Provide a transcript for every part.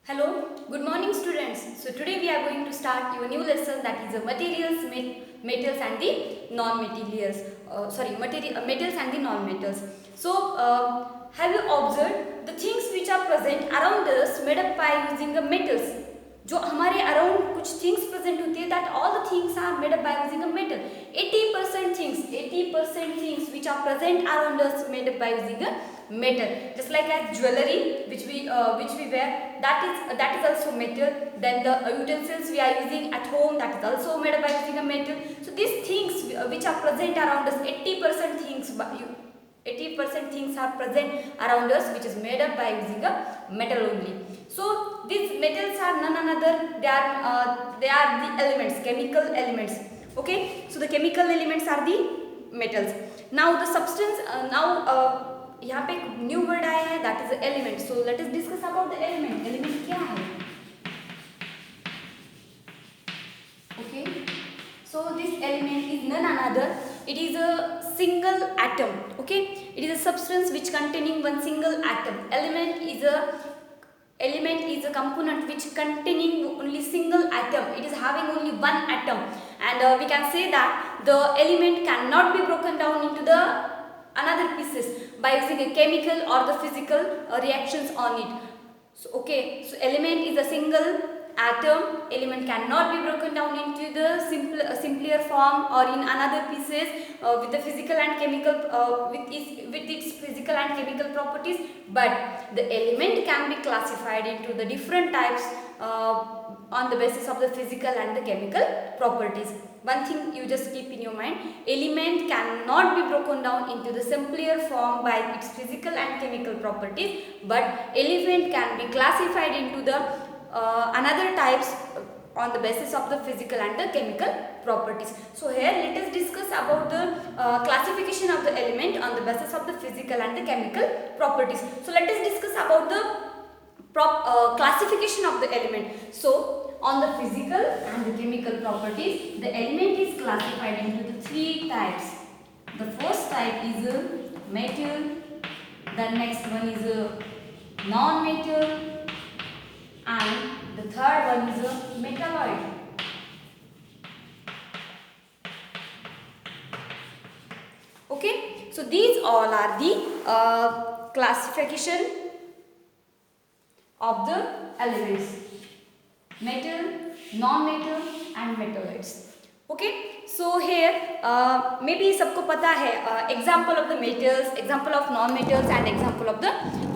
Hello, good morning students. So today we are going to start your new lesson, that is the materials, metals and the non-materials. Metals and the non-metals. So have you observed the things which are present around us made up by using the metals? जो हमारे around कुछ things present होती है, that all the things are made up by using a metal. 80% things which are present around us made up by using a metal. Just like as jewelry which we wear, that is also metal. Then the utensils we are using at home, that is also made up by using a metal. So these things which are present around us, 80% things are present around us which is made up by using a metal only. So these metals are none another, they are the elements, chemical elements. Okay, so the chemical elements are the metals. Now the substance, यहाँ पे एक new word आया है, that is element. So let us discuss about the element. Element क्या है? Okay, so this element is none another, it is a single atom. Okay, it is a substance which containing one single atom. Element is a component which containing only single atom. It is having only one atom, and we can say that the element cannot be broken down into the another pieces by using a chemical or the physical reactions on it. So okay, so element is a single atom. Element cannot be broken down into the simpler form or in another pieces with the physical and chemical with its physical and chemical properties, but the element can be classified into the different types on the basis of the physical and the chemical properties. One thing you just keep in your mind, element cannot be broken down into the simpler form by its physical and chemical properties, but element can be classified into the another types on the basis of the physical and the chemical properties. So here let us discuss about the classification of the element on the basis of the physical and the chemical properties. So let us discuss about the classification of the element. So on the physical and the chemical properties, the element is classified into the three types. The first type is a metal, the next one is a non-metal, and the third one is a metalloid. Okay, so these all are the classification of the elements: metal, non-metal and metalloids. Okay, so here maybe सबको पता है example of the metals, example of non-metals and example of the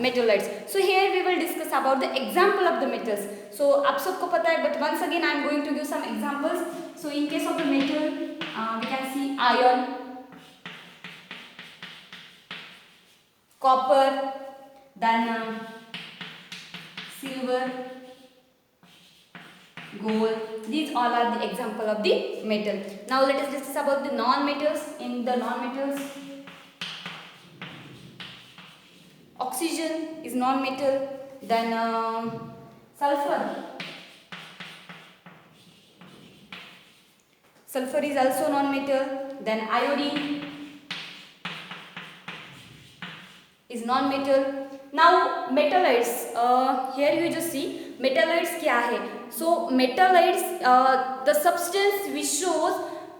metalloids. So here we will discuss about the example of the metals. So आप सबको पता है, but once again I am going to give some examples. So in case of the metal, we can see iron, copper, then silver, gold. These all are the example of the metal. Now let us discuss about the non-metals. In the non-metals, oxygen is non-metal, then sulfur is also non-metal, then iodine is non-metal. Now metalloids, here you just see metalloids क्या है. So metalloids, the substance which shows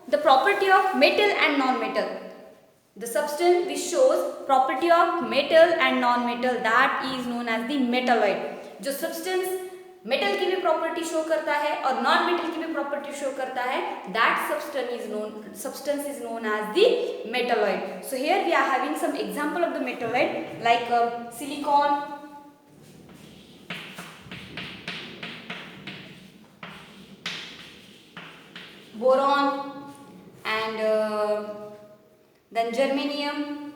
the property of metal and non-metal. The substance which shows property of metal and non-metal, that is known as the metalloid. जो substance metal की भी property show करता है और non-metal की भी property show करता है, that substance is known as the metalloid. So here we are having some example of the metalloid like silicon, boron, and then germanium,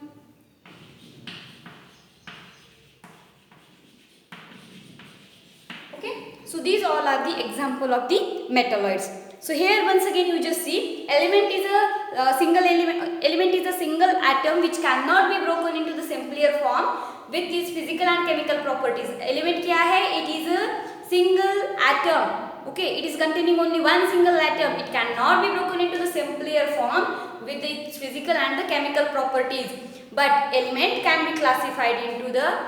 okay. So these all are the example of the metalloids. So here once again you just see element is a single element is a single atom which cannot be broken into the simpler form with its physical and chemical properties. Element क्या है? It is a single atom. Okay, it is containing only one single atom. It cannot be broken into the simpler form with its physical and the chemical properties. But element can be classified into the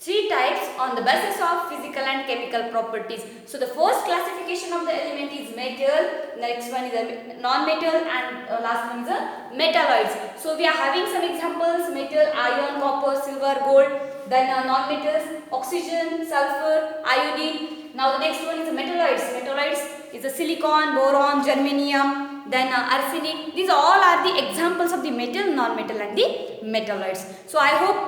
three types on the basis of physical and chemical properties. So the first classification of the element is metal, next one is a non-metal, and last one is a metalloids. So we are having some examples: metal, iron, copper, silver, gold. Then non-metals: oxygen, sulfur, iodine. Now the next one is the metalloids. Metalloids is a silicon, boron, germanium, then arsenic. These all are the examples of the metal, non-metal and the metalloids. So I hope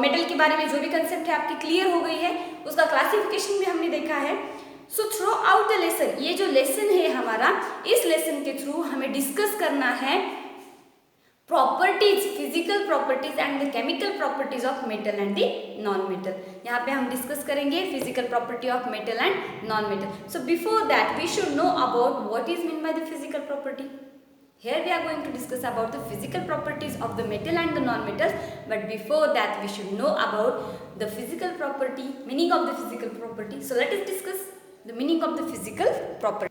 metal के बारे में जो भी concept है आपकी clear हो गई है, उसका क्लासिफिकेशन भी हमने देखा है. So through out the lesson, ये जो लेसन है हमारा, इस लेसन के थ्रू हमें डिस्कस करना है properties, physical properties and the chemical properties of metal and the non metal. यहाँ पे हम डिस्कस करेंगे physical property of metal and non metal. So before that we should know about what is mean by the physical property. Here we are going to discuss about the physical properties of the metal and the non-metals, but before that we should know about the physical property, meaning of the physical property. So let us discuss the meaning of the physical property.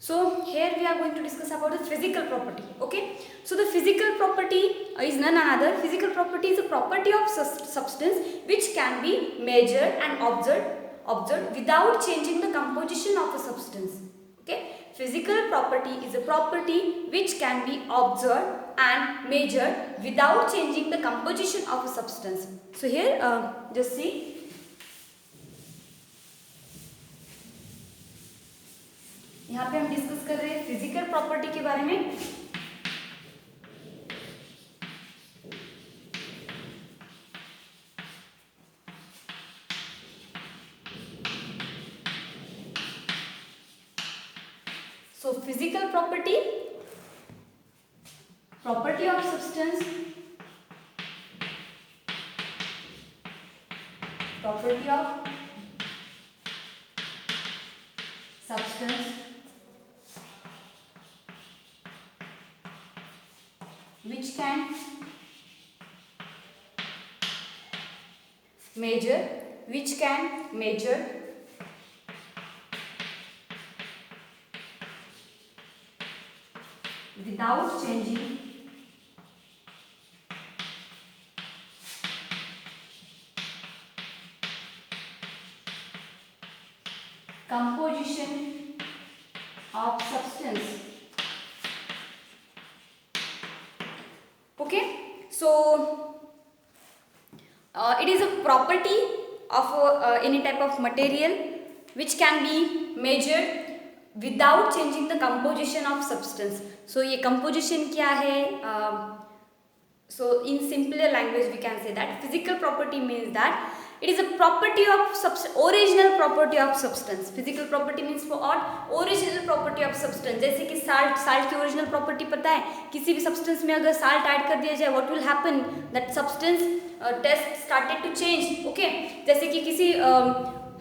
So here we are going to discuss about the physical property. Okay, so the physical property is none other. Physical property is a property of substance which can be measured and observed without changing the composition of a substance. Okay, physical property is a property which can be observed and measured without changing the composition of a substance. So here just see, यहाँ पे हम discuss कर रहे हैं physical property के बारे में. So physical property of substance, property of substance which can measure without changing composition of substance. Okay, so it is a property of any type of material which can be measured without changing the composition of substance. So ये composition क्या है? So in simpler language we can say that physical property means that it is a property of original property of substance. Physical property means for what? Original property of substance. जैसे कि salt की original property पता है? किसी भी substance में अगर salt add कर दिया जाए, what will happen? That substance taste started to change. Okay, जैसे कि किसी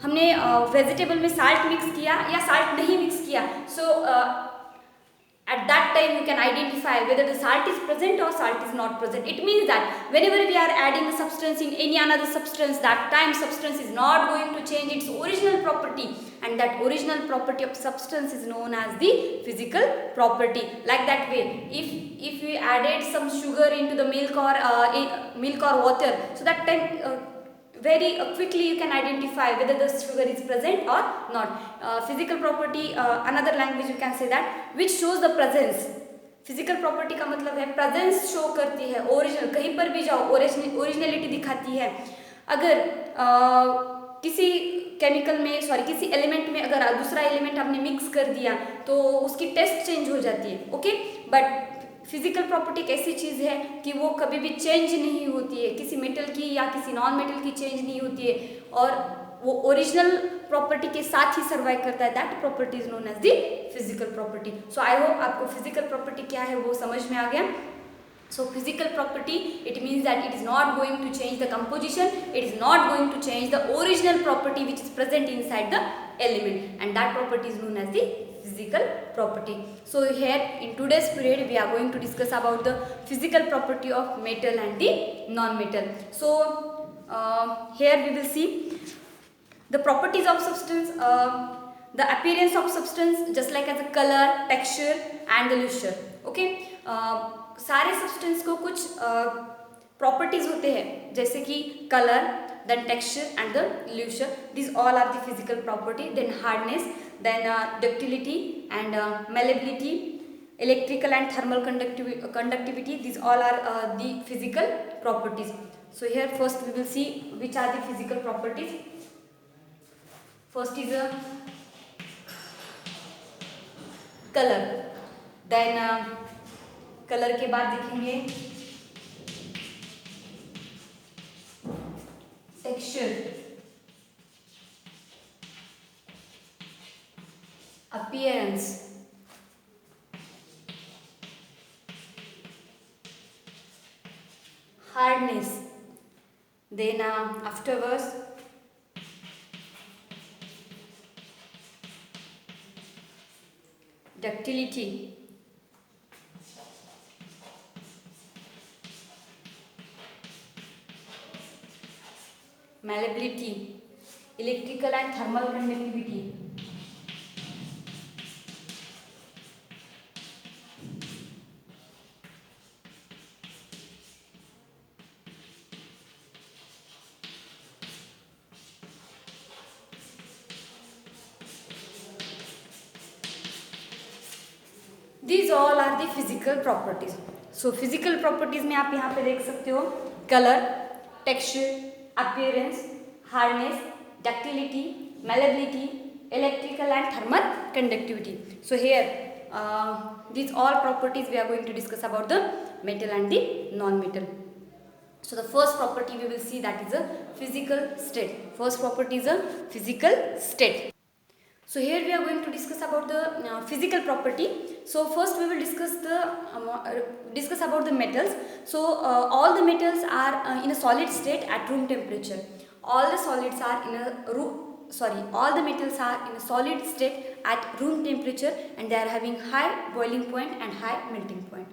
हमने वेजिटेबल में साल्ट मिक्स किया या साल्ट नहीं मिक्स किया, सो at that time you can identify whether the salt is present or salt is not present. It means that whenever we are adding a substance in any another substance, that time substance is not going to change its original property, and that original property of substance is known as the physical property. Like that way, if we added some sugar into the milk or water, so that time very quickly you can identify whether the sugar is present or not. Physical property, another language you can say that, which shows the presence. Physical property का मतलब है presence show करती है, original, कहीं पर भी जाओ originality दिखाती है. अगर किसी केमिकल में किसी एलिमेंट में अगर दूसरा एलिमेंट आपने मिक्स कर दिया तो उसकी टेस्ट चेंज हो जाती है. ओके, बट फिजिकल प्रॉपर्टी एक ऐसी चीज़ है कि वो कभी भी चेंज नहीं होती है, किसी मेटल की या किसी नॉन मेटल की चेंज नहीं होती है, और वो ओरिजिनल प्रॉपर्टी के साथ ही सर्वाइव करता है. That property is known as the physical property. So I hope आपको फिजिकल प्रॉपर्टी क्या है वो समझ में आ गया. So physical property, it means that it is not going to change the composition, it is not going to change the original property which is present inside the element, and that property is known as the physical property. So here in today's period we are going to discuss about the physical property of metal and the non-metal. So here we will see the properties of substance, the appearance of substance, just like as a color, texture and the luster. Okay, सारे substance को कुछ properties होते हैं, जैसे कि colour, then texture and the luster. These all are the physical property. Then hardness, then ductility and malleability, electrical and thermal conductivity. These all are the physical properties. So here first we will see which are the physical properties. First is a colour, then colour के बाद देखेंगे texture, appearance, hardness, then afterwards ductility, malleability, electrical and thermal conductivity, these all are the physical properties. So physical properties में आप यहाँ पे देख सकते हो color, texture, appearance, hardness, ductility, malleability, electrical and thermal conductivity. So here these all properties we are going to discuss about the metal and the non-metal. So the first property we will see, that is a physical state. First property is a physical state. So here we are going to discuss about the physical property. So first we will discuss about the metals. So all the metals are in a solid state at room temperature. All the solids are in a all the metals are in a solid state at room temperature, and they are having high boiling point and high melting point.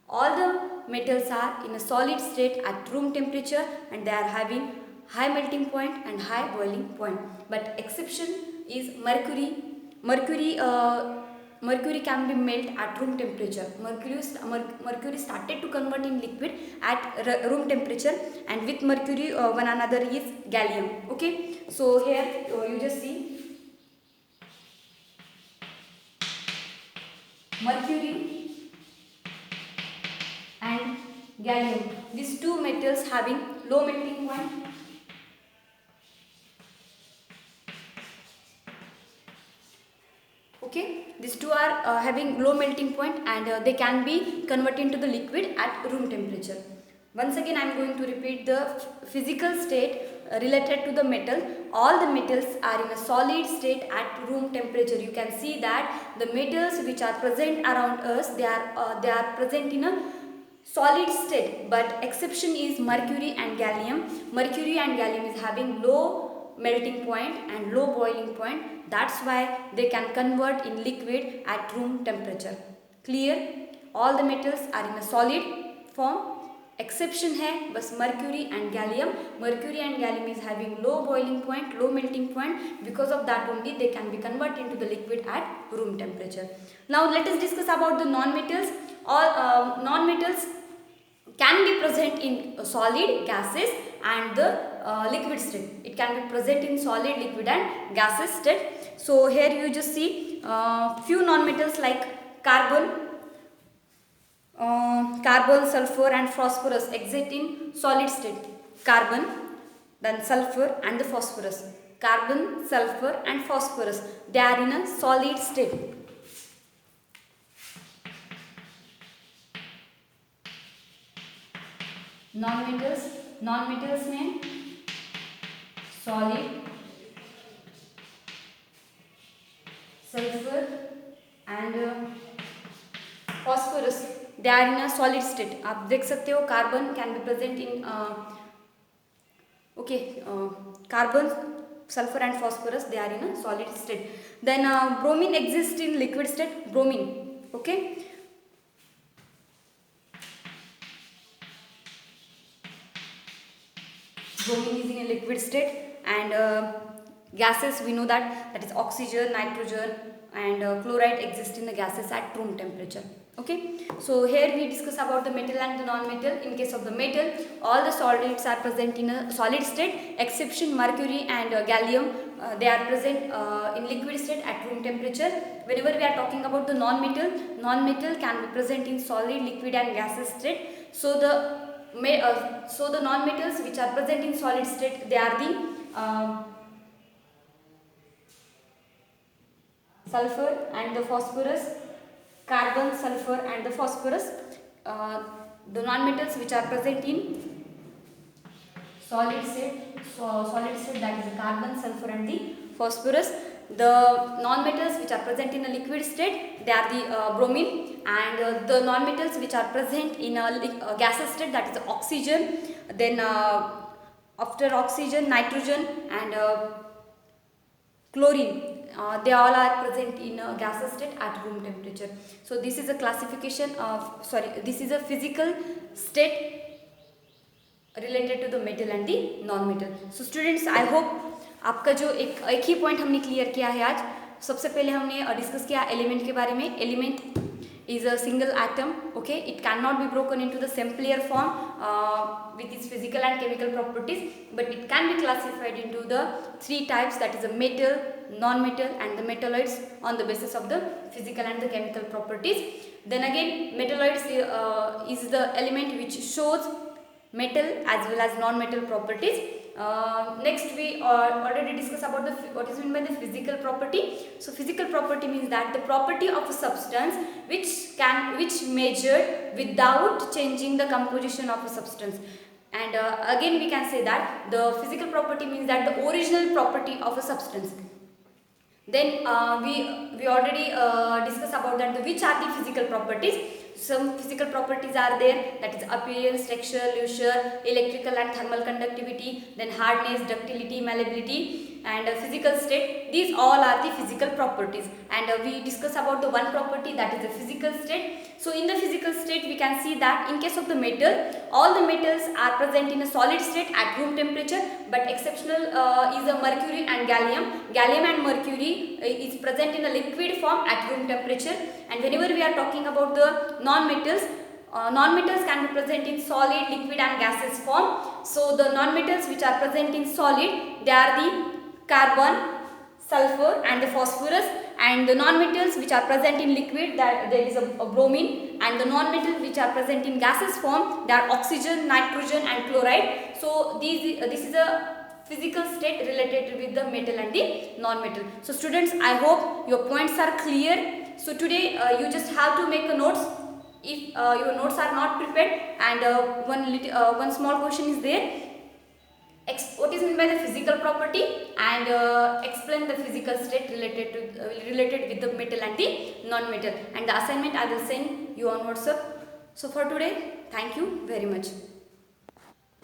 All the metals are in a solid state at room temperature, and they are having high melting point and high boiling point. But exception is mercury. Mercury can be melt at room temperature. Mercury started to convert in liquid at room temperature, and with mercury one another is gallium. Okay, so here you just see mercury and gallium. These two metals having low melting point. Okay, these two are having low melting point, and they can be converted into the liquid at room temperature. Once again I am going to repeat the physical state related to the metal. All the metals are in a solid state at room temperature. You can see that the metals which are present around us, they are present in a solid state, but exception is mercury and gallium. Mercury and gallium is having low melting point and low boiling point. That's why they can convert in liquid at room temperature. Clear? All the metals are in a solid form. Exception है बस mercury and gallium. Mercury and gallium is having low boiling point, low melting point. Because of that only they can be converted into the liquid at room temperature. Now let us discuss about the non-metals. All non-metals can be present in solid, gases and the liquid state. It can be present in solid, liquid and gases state. So here you just see few non-metals like carbon, sulfur and phosphorus exist in solid state. Carbon, then sulfur and the phosphorus. Carbon, sulfur and phosphorus, they are in a solid state. non-metals में solid, sulfur and phosphorus, they are in a solid state. आप देख सकते हो carbon can be present in carbon, sulfur and phosphorus, they are in a solid state. Then bromine exists in liquid state. Bromine, okay. Bromine is in a liquid state, and gases, we know that is oxygen, nitrogen and chloride exist in the gases at room temperature. Okay, so here we discuss about the metal and the non-metal. In case of the metal, all the solids are present in a solid state, exception mercury and gallium. They are present in liquid state at room temperature. Whenever we are talking about the non-metal can be present in solid, liquid and gaseous state. So the non-metals which are present in solid state, they are the sulfur and the phosphorus, carbon, sulfur and the phosphorus. The non-metals which are present in solid state, that is the carbon, sulfur and the phosphorus. The non-metals which are present in a liquid state, they are the bromine, and the non-metals which are present in a gaseous state, that is the oxygen, then after oxygen, nitrogen and chlorine. They all are present in a gaseous state at room temperature. So this is a classification of, this is a physical state related to the metal and the non-metal. So students, I hope आपका जो एक ही point हमने clear किया है आज. सबसे पहले हमने डिस्कस किया एलिमेंट के बारे में. Element is a single atom. Okay, it cannot be broken into the simpler form with its physical and chemical properties, but it can be classified into the three types, that is a metal, non-metal and the metalloids on the basis of the physical and the chemical properties. Then again, metalloids is the element which shows metal as well as non-metal properties. Next we already discussed about what is meant by the physical property. So physical property means that the property of a substance which measured without changing the composition of a substance. And again we can say that the physical property means that the original property of a substance. Then we already discussed about that which are the physical properties. Some physical properties are there, that is appearance, texture, luster, electrical and thermal conductivity, then hardness, ductility, malleability and physical state. These all are the physical properties, and we discuss about the one property, that is the physical state. So in the physical state we can see that in case of the metal, all the metals are present in a solid state at room temperature, but exceptional is the mercury and gallium. Gallium and mercury is present in a liquid form at room temperature. And whenever we are talking about the non-metals, non-metals can be present in solid, liquid and gaseous form. So the non-metals which are present in solid, they are the carbon, sulfur and the phosphorus, and the non-metals which are present in liquid, that there is a bromine, and the non-metals which are present in gaseous form, they are oxygen, nitrogen and chloride. So this is a physical state related with the metal and the non-metal. So students, I hope your points are clear. So today you just have to make a notes if your notes are not prepared, and one small question is there. What is meant by the physical property, and explain the physical state related with the metal and the non-metal. And the assignment I will send you on WhatsApp. So for today, thank you very much.